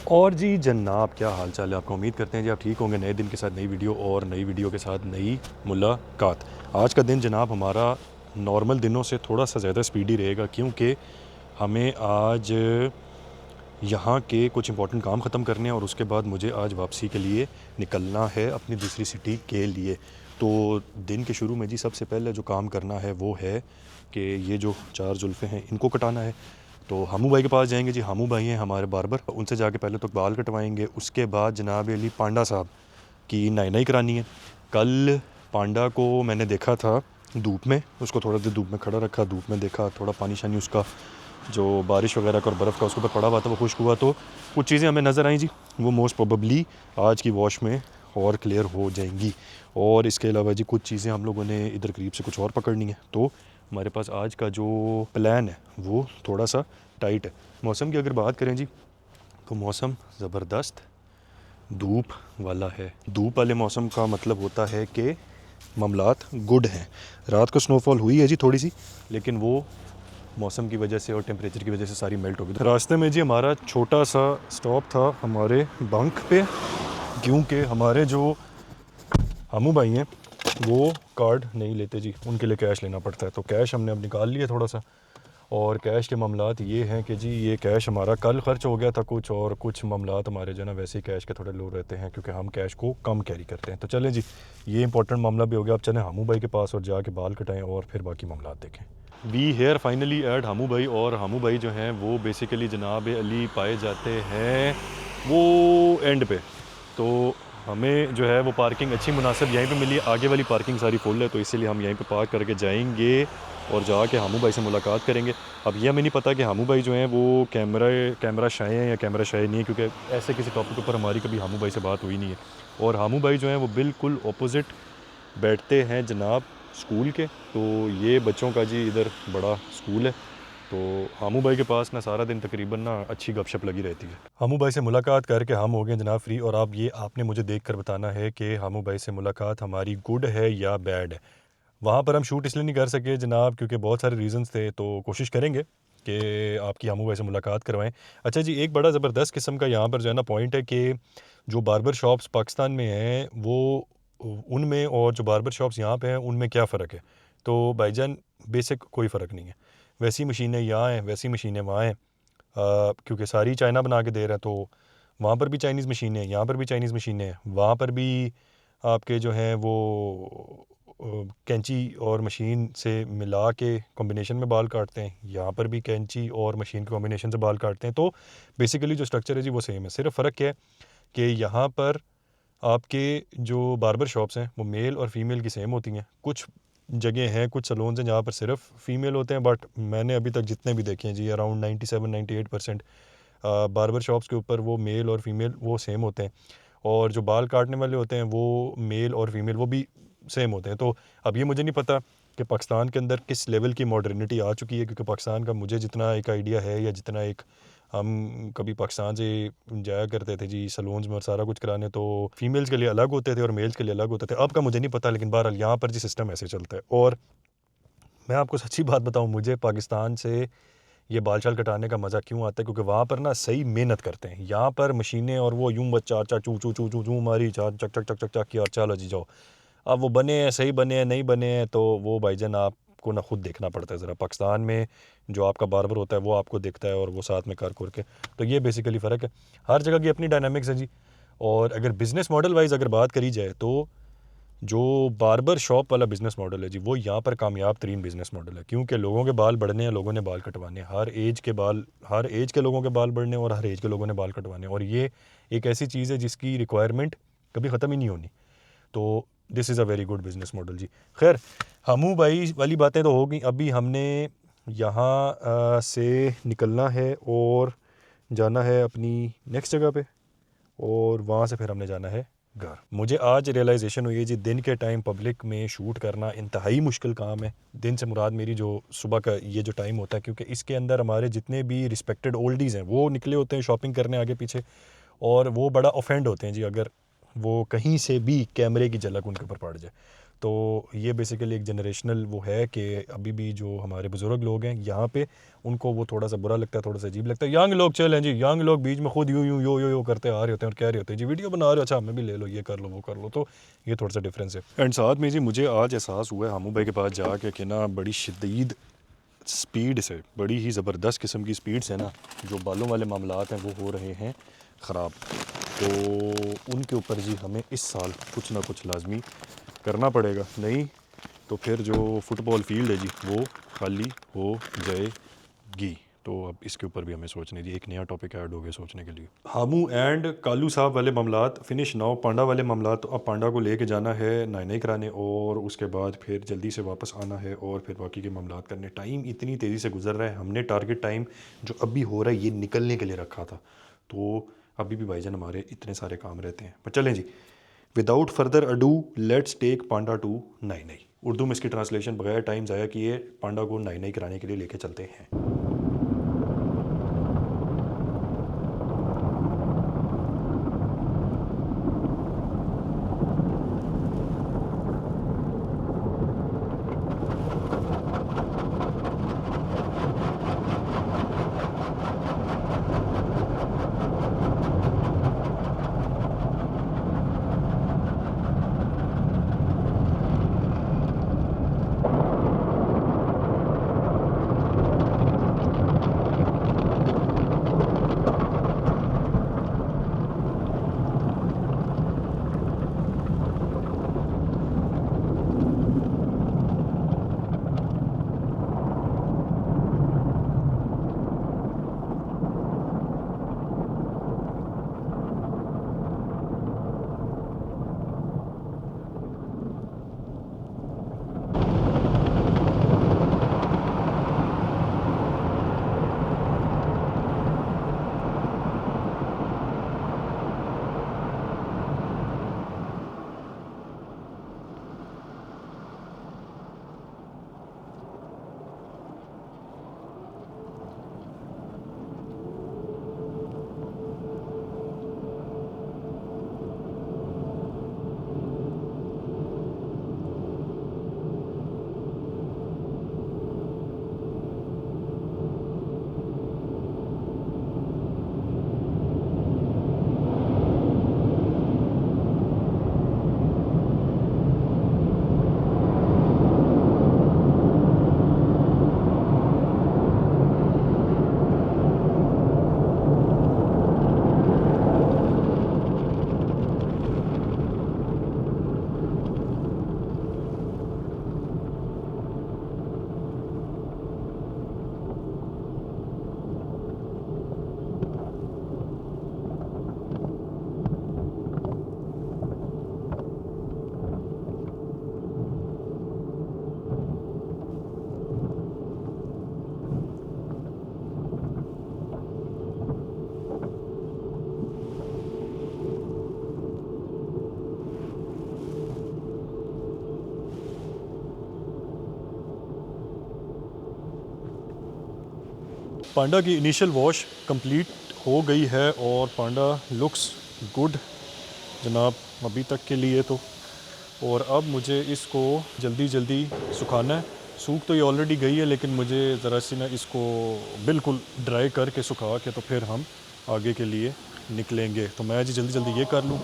और जी जनाब, क्या हाल चाल है आपका? उम्मीद करते हैं जी आप ठीक होंगे। नए दिन के साथ नई वीडियो और नई वीडियो के साथ नई मुलाकात। आज का दिन जनाब हमारा नॉर्मल दिनों से थोड़ा सा ज़्यादा स्पीडी रहेगा, क्योंकि हमें आज यहाँ के कुछ इंपॉर्टेंट काम ख़त्म करने हैं और उसके बाद मुझे आज वापसी के लिए निकलना है अपनी दूसरी सिटी के लिए। तो दिन के शुरू में जी सबसे पहले जो काम करना है वो है कि ये जो चार जुल्फ़े हैं इनको कटाना है। तो हमू भाई के पास जाएंगे जी। हमू भाई हैं हमारे बार्बर, उनसे जाके पहले तो बाल कटवाएंगे। उसके बाद जनाब अली पांडा साहब की नाई नाई करानी है। कल पांडा को मैंने देखा था धूप में, उसको थोड़ा देर धूप में खड़ा रखा, धूप में देखा, थोड़ा पानी शानी उसका जो बारिश वगैरह का और बर्फ़ का उसके ऊपर पड़ा हुआ था वो खुश्क हुआ, तो कुछ चीज़ें हमें नज़र आई जी। वो मोस्ट प्रोबेबली आज की वॉश में और क्लियर हो जाएंगी। और इसके अलावा जी कुछ चीज़ें हम लोगों ने इधर करीब से कुछ और पकड़नी है। तो हमारे पास आज का जो प्लान है वो थोड़ा सा टाइट है। मौसम की अगर बात करें जी तो मौसम ज़बरदस्त धूप वाला है। धूप वाले मौसम का मतलब होता है कि मामलात गुड हैं। रात को स्नोफॉल हुई है जी थोड़ी सी, लेकिन वो मौसम की वजह से और टेम्परेचर की वजह से सारी मेल्ट हो गई। रास्ते में जी हमारा छोटा सा स्टॉप था हमारे बंक पे, क्योंकि हमारे जो हमू भाई हैं वो कार्ड नहीं लेते जी, उनके लिए कैश लेना पड़ता है। तो कैश हमने अब निकाल लिया थोड़ा सा। और कैश के मामलात ये हैं कि जी ये कैश हमारा कल ख़र्च हो गया था कुछ, और कुछ मामलात हमारे जो ना वैसे ही कैश के थोड़े लो रहते हैं, क्योंकि हम कैश को कम कैरी करते हैं। तो चलें जी, ये इंपॉर्टेंट मामला भी हो गया। अब चलें हमू भाई के पास और जाके बाल कटाएं और फिर बाकी मामलात देखें। वी हेयर फाइनली एट हमू भाई। और हमू भाई जो हैं वो बेसिकली जनाब अली पाए जाते हैं वो एंड पे। तो हमें जो है वो पार्किंग अच्छी मुनासिब यहीं पे मिली। आगे वाली पार्किंग सारी फुल है, तो इसीलिए हम यहीं पे पार्क करके जाएंगे और जाके हमू भाई से मुलाकात करेंगे। अब ये हमें नहीं पता कि हमू भाई जो हैं वो कैमरा शाये हैं या कैमरा शाये नहीं है, क्योंकि ऐसे किसी टॉपिक पर हमारी कभी हमू भाई से बात हुई नहीं है। और हमू भाई जो हैं वो बिल्कुल अपोजिट बैठते हैं जनाब स्कूल के। तो ये बच्चों का जी इधर बड़ा स्कूल है। तो हमू भाई के पास ना सारा दिन तकरीबन ना अच्छी गपशप लगी रहती है। हमू भाई से मुलाकात करके हम हो गए जनाब फ्री। और आप ये आपने मुझे देख कर बताना है कि हमू भाई से मुलाकात हमारी गुड है या बैड है। वहाँ पर हम शूट इसलिए नहीं कर सके जनाब क्योंकि बहुत सारे रीज़न्स थे, तो कोशिश करेंगे कि आपकी हमू भाई से मुलाकात करवाएं। अच्छा जी, एक बड़ा ज़बरदस्त किस्म का यहाँ पर जो है ना पॉइंट है कि जो बार्बर शॉप्स पाकिस्तान में हैं वो उनमें और जो बार्बर शॉप्स यहाँ पे हैं उनमें क्या फ़र्क है। तो भाईजान बेसिक कोई फ़र्क नहीं है। वैसी मशीनें यहाँ हैं, वैसी मशीनें वहाँ हैं, क्योंकि सारी चाइना बना के दे रहा है। तो वहाँ पर भी चाइनीज़ मशीनें हैं, यहाँ पर भी चाइनीज़ मशीनें हैं। वहाँ पर भी आपके जो हैं वो कैंची और मशीन से मिला के कॉम्बिनेशन में बाल काटते हैं। यहाँ पर भी कैंची और मशीन के कॉम्बिनेशन से बाल काटते हैं। तो बेसिकली जो स्ट्रक्चर है जी वो सेम है। सिर्फ फ़र्क क्या है कि यहाँ पर आपके जो बार्बर शॉप्स हैं वो मेल और फीमेल की सेम होती हैं। कुछ जगह हैं, कुछ सलून्स हैं जहाँ पर सिर्फ फीमेल होते हैं, बट मैंने अभी तक जितने भी देखे हैं जी अराउंड 97-98% बार्बर शॉप्स के ऊपर वो मेल और फीमेल वो सेम होते हैं। और जो बाल काटने वाले होते हैं वो मेल और फीमेल वो भी सेम होते हैं। तो अब ये मुझे नहीं पता कि पाकिस्तान के अंदर किस लेवल की मॉडर्निटी आ चुकी है, क्योंकि पाकिस्तान का मुझे जितना एक आइडिया है या जितना एक हम कभी पाकिस्तान से जाया करते थे जी सलून्स में और सारा कुछ कराने, तो फीमेल्स के लिए अलग होते थे और मेल्स के लिए अलग होते थे। अब का मुझे नहीं पता, लेकिन बहरहाल यहाँ पर जी सिस्टम ऐसे चलता है। और मैं आपको सच्ची बात बताऊँ, मुझे पाकिस्तान से ये बाल शाल कटाने का मज़ा क्यों आता है, क्योंकि वहाँ पर ना सही मेहनत करते हैं। यहाँ पर मशीनें और वो यूं बस चार चार चू चू चू चू चू मारी, चार चक चक चक चक चक की और चलो जी जाओ। अब वो बने हैं, सही बने हैं, नहीं बने हैं, तो वो भाईजान आपको ना खुद देखना पड़ता है ज़रा। पाकिस्तान में जो आपका बार्बर होता है वो आपको देखता है और वो साथ में कर के। तो ये बेसिकली फ़र्क है। हर जगह की अपनी डायनामिक्स है जी। और अगर बिज़नेस मॉडल वाइज अगर बात करी जाए तो जो बार्बर शॉप वाला बिज़नेस मॉडल है जी वो यहाँ पर कामयाब तरीन बिज़नेस मॉडल है, क्योंकि लोगों के बाल बढ़ने हैं, लोगों ने बाल कटवाने हैं। हर एज के लोगों के बाल बढ़ने और हर एज के लोगों ने बाल कटवाने हैं। और ये एक ऐसी चीज़ है जिसकी रिक्वायरमेंट कभी ख़त्म ही नहीं होनी। तो this is a very good business model ji. खैर, हमू भाई वाली बातें तो हो गई। अभी हमने यहाँ से निकलना है और जाना है अपनी नेक्स्ट जगह पे, और वहाँ से फिर हमने जाना है घर। मुझे आज रियलाइजेशन हुई है जी, दिन के टाइम पब्लिक में शूट करना इंतहाई मुश्किल काम है। दिन से मुराद मेरी जो सुबह का ये जो टाइम होता है, क्योंकि इसके अंदर हमारे जितने भी रिस्पेक्टेड ओल्डीज़ हैं वो निकले होते हैं शॉपिंग करने आगे पीछे, और वो बड़ा ऑफेंड होते हैं जी अगर वो कहीं से भी कैमरे की झलक उनके ऊपर पड़ जाए। तो ये बेसिकली एक जनरेशनल वो है कि अभी भी जो हमारे बुज़ुर्ग लोग हैं यहाँ पे, उनको वो थोड़ा सा बुरा लगता है, थोड़ा सा अजीब लगता है। यंग लोग चल हैं जी, यंग लोग बीच में खुद यूँ यूँ यो करते आ रहे होते हैं और कह रहे होते हैं जी वीडियो बना रहे हो, अच्छा हमें भी ले लो, ये कर लो वो कर लो। तो ये थोड़ा सा डिफरेंस है। एंड साथ में जी मुझे आज एहसास हुआ है हमू भाई के पास जाके कि ना बड़ी शदीद स्पीड से, बड़ी ही ज़बरदस्त किस्म की स्पीड से ना जो बालों वाले मामलात हैं वो हो रहे हैं ख़राब। तो उनके ऊपर जी हमें इस साल कुछ ना कुछ लाजमी करना पड़ेगा, नहीं तो फिर जो फुटबॉल फील्ड है जी वो खाली हो जाएगी। तो अब इसके ऊपर भी हमें सोचने जी, एक नया टॉपिक ऐड हो गया सोचने के लिए। हामू एंड कालू साहब वाले मामलात फिनिश नाउ। पांडा वाले मामलात, तो अब पांडा को लेके जाना है नाई कराने और उसके बाद फिर जल्दी से वापस आना है और फिर बाकी के मामलात करने। टाइम इतनी तेज़ी से गुजर रहा है, हमने टारगेट टाइम जो अभी हो रहा है ये निकलने के लिए रखा था, तो अभी भी भाईजान हमारे इतने सारे काम रहते हैं। पर चलें जी, without further ado let's take Panda to नाई। उर्दू में इसकी ट्रांसलेशन बगैर टाइम ज़ाया किए पांडा को नाई कराने के लिए लेके चलते हैं। पांडा की इनिशियल वॉश कंप्लीट हो गई है और पांडा लुक्स गुड जनाब अभी तक के लिए तो। और अब मुझे इसको जल्दी जल्दी सुखाना है। सूख तो ये ऑलरेडी गई है लेकिन मुझे ज़रा सी ना इसको बिल्कुल ड्राई करके सुखा के तो फिर हम आगे के लिए निकलेंगे। तो मैं जी जल्दी जल्दी ये कर लूँ।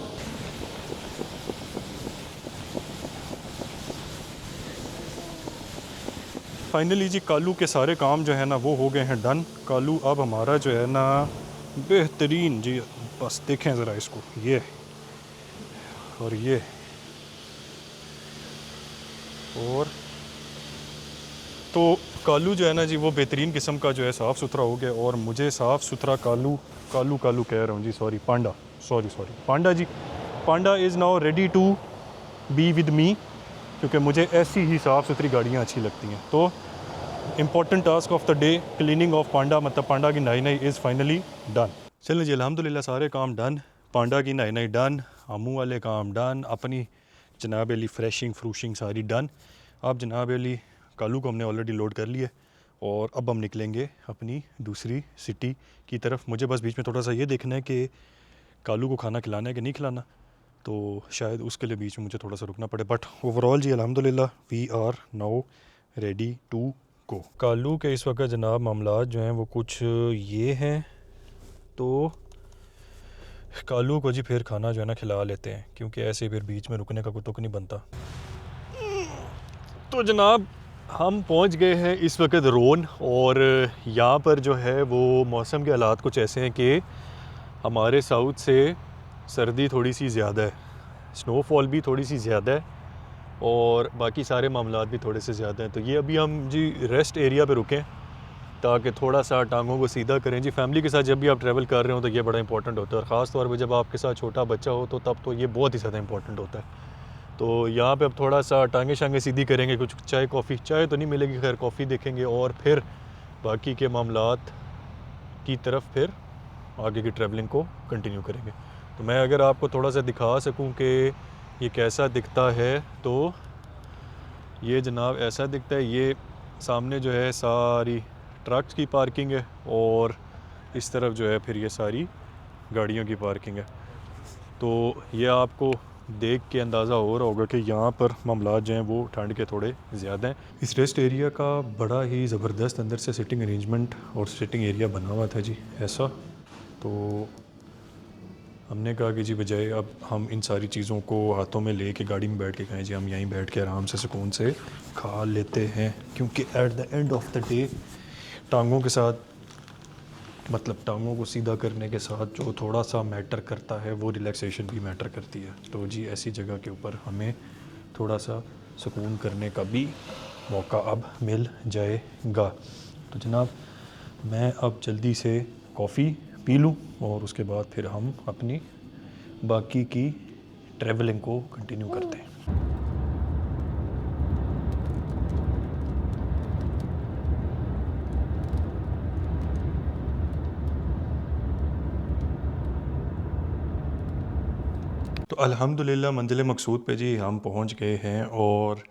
फाइनली जी कालू के सारे काम जो है ना वो हो गए हैं डन। कालू अब हमारा जो है ना बेहतरीन जी, बस देखें ज़रा इसको, ये और ये और तो कालू जो है ना जी वो बेहतरीन किस्म का जो है साफ़ सुथरा हो गया। और मुझे साफ़ सुथरा कालू कालू कालू कह रहा हूँ जी, sorry Panda, sorry Panda ji, Panda is now ready to be with me, क्योंकि मुझे ऐसी ही साफ़ सुथरी गाड़ियाँ अच्छी लगती हैं। तो important task of the day cleaning of Panda, मतलब पांडा की नाई इज़ फाइनली डन। चलें जी अल्हम्दुलिल्लाह सारे काम डन, पांडा की नाई डन, आमू वाले काम डन, अपनी जनाब अली फ्रेशिंग फ्रूशिंग सारी डन। अब जनाब अली कालू को हमने ऑलरेडी लोड कर लिया और अब हम निकलेंगे अपनी दूसरी सिटी की तरफ। मुझे बस बीच में थोड़ा सा ये देखना है कि कालू को खाना खिलाना है कि नहीं खिलाना। तो शायद उसके लिए बीच में मुझे थोड़ा सा रुकना पड़े, बट ओवरऑल जी अल्हम्दुलिल्लाह we are now ready to go. कालू के इस वक्त जनाब मामलात जो हैं वो कुछ ये हैं, तो कालू को जी फिर खाना जो है ना खिला लेते हैं, क्योंकि ऐसे फिर बीच में रुकने का कोई तुक नहीं बनता। तो जनाब हम पहुंच गए हैं इस वक्त रोन, और यहाँ पर जो है वो मौसम के हालात कुछ ऐसे हैं कि हमारे साउथ से सर्दी थोड़ी सी ज़्यादा है, स्नोफॉल भी थोड़ी सी ज़्यादा है, और बाकी सारे मामलात भी थोड़े से ज़्यादा हैं। तो ये अभी हम जी रेस्ट एरिया पे रुकें ताकि थोड़ा सा टांगों को सीधा करें। जी फैमिली के साथ जब भी आप ट्रैवल कर रहे हो तो ये बड़ा इंपॉर्टेंट होता है, और ख़ास तौर पे जब आपके साथ छोटा बच्चा हो तो तब तो ये बहुत ही ज़्यादा इंपॉर्टेंट होता है। तो यहाँ पे अब थोड़ा सा टांगे शांगे सीधी करेंगे, कुछ चाय कॉफ़ी, चाय तो नहीं मिलेगी खैर, कॉफ़ी देखेंगे, और फिर बाकी के मामलात की तरफ फिर आगे की ट्रैवलिंग को कंटिन्यू करेंगे। तो मैं अगर आपको थोड़ा सा दिखा सकूं कि ये कैसा दिखता है, तो ये जनाब ऐसा दिखता है। ये सामने जो है सारी ट्रक्स की पार्किंग है, और इस तरफ जो है फिर ये सारी गाड़ियों की पार्किंग है। तो ये आपको देख के अंदाज़ा हो रहा होगा कि यहाँ पर मामलात जो हैं वो ठंड के थोड़े ज़्यादा हैं। इस रेस्ट एरिया का बड़ा ही ज़बरदस्त अंदर से सिटिंग अरेंजमेंट और सिटिंग एरिया बना हुआ था जी ऐसा। तो हमने कहा कि जी बजाय अब हम इन सारी चीज़ों को हाथों में ले के गाड़ी में बैठ के खाएं, जी हम यहीं बैठ के आराम से सुकून से खा लेते हैं, क्योंकि at the end of the day टांगों के साथ, मतलब टांगों को सीधा करने के साथ जो थोड़ा सा मैटर करता है वो रिलैक्सेशन भी मैटर करती है। तो जी ऐसी जगह के ऊपर हमें थोड़ा सा सुकून करने का भी मौका अब मिल जाएगा। तो जनाब मैं अब जल्दी से कॉफ़ी पी लूँ, और उसके बाद फिर हम अपनी बाकी की ट्रैवलिंग को कंटिन्यू करते हैं। तो अल्हम्दुलिल्लाह मंजिल मकसूद पे जी हम पहुंच गए हैं, और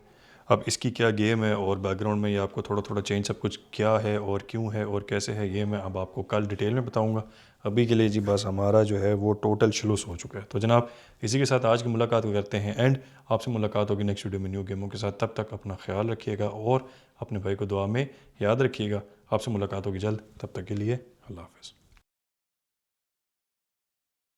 अब इसकी क्या गेम है और बैकग्राउंड में ये आपको थोड़ा थोड़ा चेंज सब कुछ क्या है और क्यों है और कैसे है, ये मैं अब आपको कल डिटेल में बताऊंगा। अभी के लिए जी बस हमारा जो है वो टोटल शुलूस हो चुका है। तो जनाब इसी के साथ आज की मुलाकात को करते हैं एंड। आपसे मुलाकात होगी नेक्स्ट वीडियो में न्यू गेमों के साथ। तब तक अपना ख्याल रखिएगा और अपने भाई को दुआ में याद रखिएगा। आपसे मुलाकात होगी जल्द, तब तक के लिए अल्लाह हाफ़िज़।